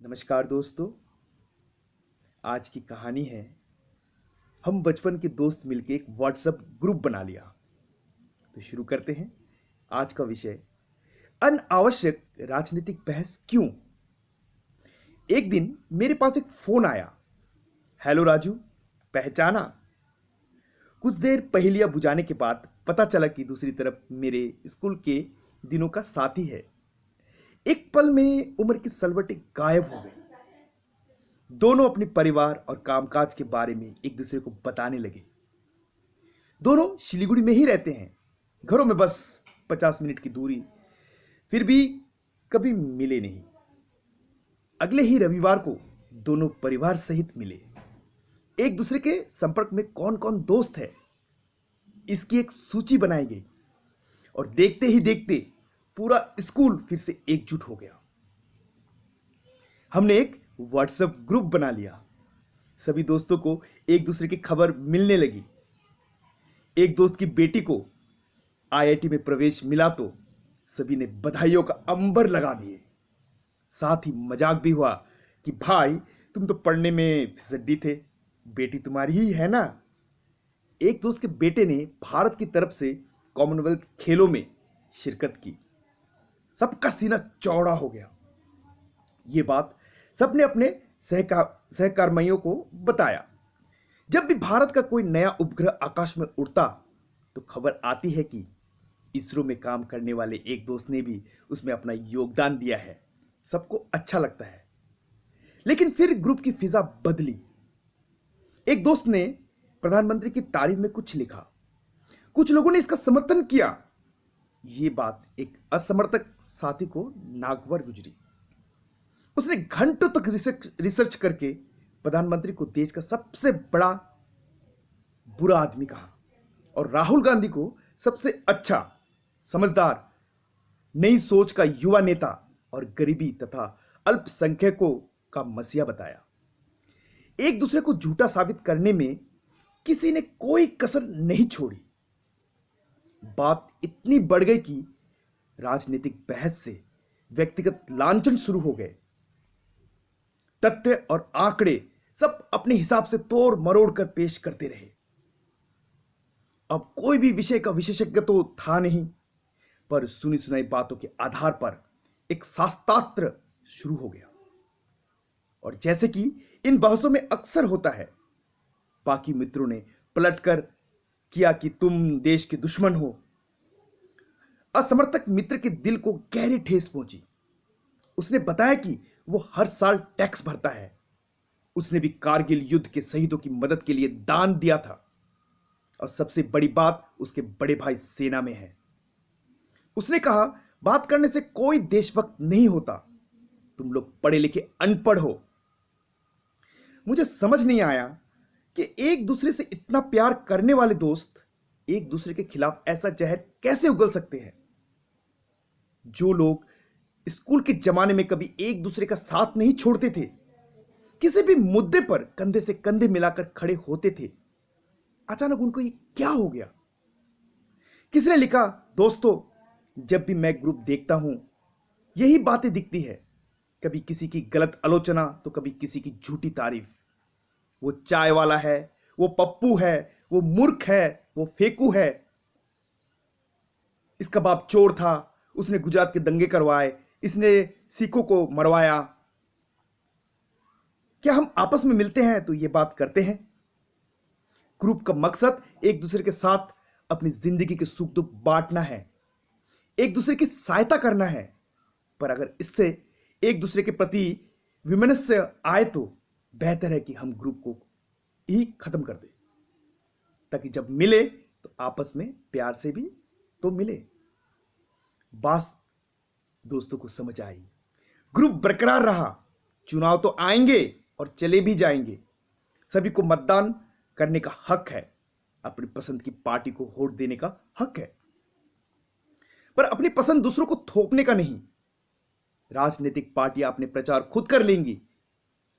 नमस्कार दोस्तों। आज की कहानी है, हम बचपन के दोस्त मिलके एक व्हाट्सएप ग्रुप बना लिया। तो शुरू करते हैं। आज का विषय, अनावश्यक राजनीतिक बहस क्यों। एक दिन मेरे पास एक फोन आया। हेलो राजू, पहचाना? कुछ देर पहेलियां बुझाने के बाद पता चला कि दूसरी तरफ मेरे स्कूल के दिनों का साथी है। एक पल में उम्र की सलवटें गायब हो गई। दोनों अपने परिवार और कामकाज के बारे में एक दूसरे को बताने लगे। दोनों शिलीगुड़ी में ही रहते हैं, घरों में बस 50 मिनट की दूरी, फिर भी कभी मिले नहीं। अगले ही रविवार को दोनों परिवार सहित मिले। एक दूसरे के संपर्क में कौन कौन दोस्त है, इसकी एक सूची बनाई गई और देखते ही देखते पूरा स्कूल फिर से एकजुट हो गया। हमने एक व्हाट्सएप ग्रुप बना लिया। सभी दोस्तों को एक दूसरे की खबर मिलने लगी। एक दोस्त की बेटी को आईआईटी में प्रवेश मिला तो सभी ने बधाइयों का अंबर लगा दिए। साथ ही मजाक भी हुआ कि भाई, तुम तो पढ़ने में फिसड्डी थे, बेटी तुम्हारी ही है ना। एक दोस्त के बेटे ने भारत की तरफ से कॉमनवेल्थ खेलों में शिरकत की। सबका सीना चौड़ा हो गया। ये बात सबने अपने सहकर्मियों को बताया। जब भी भारत का कोई नया उपग्रह आकाश में उड़ता तो खबर आती है कि इसरो में काम करने वाले एक दोस्त ने भी उसमें अपना योगदान दिया है। सबको अच्छा लगता है। लेकिन फिर ग्रुप की फिजा बदली। एक दोस्त ने प्रधानमंत्री की तारीफ में कुछ लिखा। कुछ लोगों ने इसका समर्थन किया। यह बात एक असमर्थक साथी को नागवार गुजरी। उसने घंटों तक रिसर्च करके प्रधानमंत्री को देश का सबसे बड़ा बुरा आदमी कहा और राहुल गांधी को सबसे अच्छा, समझदार, नई सोच का युवा नेता और गरीबी तथा अल्पसंख्यकों का मसीहा बताया। एक दूसरे को झूठा साबित करने में किसी ने कोई कसर नहीं छोड़ी। बात इतनी बढ़ गई कि राजनीतिक बहस से व्यक्तिगत लांछन शुरू हो गए। तथ्य और आंकड़े सब अपने हिसाब से तोड़ मरोड़ कर पेश करते रहे। अब कोई भी विषय का विशेषज्ञ तो था नहीं, पर सुनी सुनाई बातों के आधार पर एक शास्त्रार्थ शुरू हो गया। और जैसे कि इन बहसों में अक्सर होता है, बाकी मित्रों ने पलटकर किया कि तुम देश के दुश्मन हो। असमर्थक मित्र के दिल को गहरी ठेस पहुंची। उसने बताया कि वो हर साल टैक्स भरता है। उसने भी कारगिल युद्ध के शहीदों की मदद के लिए दान दिया था। और सबसे बड़ी बात, उसके बड़े भाई सेना में है। उसने कहा, बात करने से कोई देशभक्त नहीं होता, तुम लोग पढ़े लिखे अनपढ़ हो। मुझे समझ नहीं आया कि एक दूसरे से इतना प्यार करने वाले दोस्त एक दूसरे के खिलाफ ऐसा जहर कैसे उगल सकते हैं। जो लोग स्कूल के जमाने में कभी एक दूसरे का साथ नहीं छोड़ते थे, किसी भी मुद्दे पर कंधे से कंधे मिलाकर खड़े होते थे, अचानक उनको ये क्या हो गया। किसी ने लिखा, दोस्तों, जब भी मैं ग्रुप देखता हूं यही बातें दिखती है। कभी किसी की गलत आलोचना तो कभी किसी की झूठी तारीफ। वो चाय वाला है, वो पप्पू है, वो मूर्ख है, वो फेकू है, इसका बाप चोर था, उसने गुजरात के दंगे करवाए, इसने सिखों को मरवाया। क्या हम आपस में मिलते हैं तो ये बात करते हैं? ग्रुप का मकसद एक दूसरे के साथ अपनी जिंदगी के सुख दुख बांटना है, एक दूसरे की सहायता करना है। पर अगर इससे एक दूसरे के प्रति विमनस्य आए तो बेहतर है कि हम ग्रुप को ही खत्म कर दें, ताकि जब मिले तो आपस में प्यार से भी तो मिले। बात दोस्तों को समझ आई। ग्रुप बरकरार रहा। चुनाव तो आएंगे और चले भी जाएंगे। सभी को मतदान करने का हक है, अपनी पसंद की पार्टी को वोट देने का हक है, पर अपनी पसंद दूसरों को थोपने का नहीं। राजनीतिक पार्टियां अपने प्रचार खुद कर लेंगी।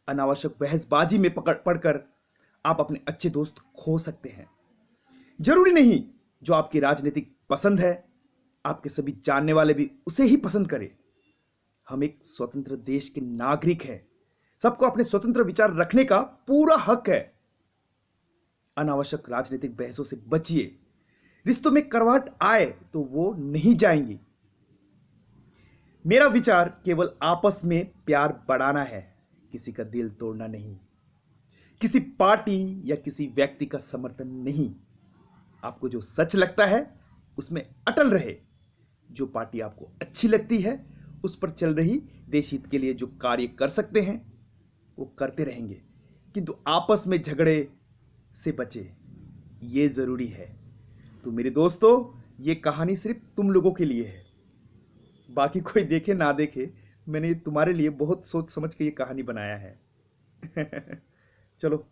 अनावश्यक बहसबाजी में पड़कर आप अपने अच्छे दोस्त खो सकते हैं। जरूरी नहीं जो आपकी राजनीतिक पसंद है आपके सभी जानने वाले भी उसे ही पसंद करें। हम एक स्वतंत्र देश के नागरिक हैं। सबको अपने स्वतंत्र विचार रखने का पूरा हक है। अनावश्यक राजनीतिक बहसों से बचिए। रिश्तों में करवाहट आए तो वो नहीं जाएंगी। मेरा विचार केवल आपस में प्यार बढ़ाना है, किसी का दिल तोड़ना नहीं, किसी पार्टी या किसी व्यक्ति का समर्थन नहीं। आपको जो सच लगता है उसमें अटल रहे। जो पार्टी आपको अच्छी लगती है उस पर चल रही देश हित के लिए जो कार्य कर सकते हैं वो करते रहेंगे, किंतु आपस में झगड़े से बचे, ये जरूरी है। तो मेरे दोस्तों, ये कहानी सिर्फ तुम लोगों के लिए है, बाकी कोई देखे ना देखे, मैंने तुम्हारे लिए बहुत सोच समझ के ये कहानी बनाया है। चलो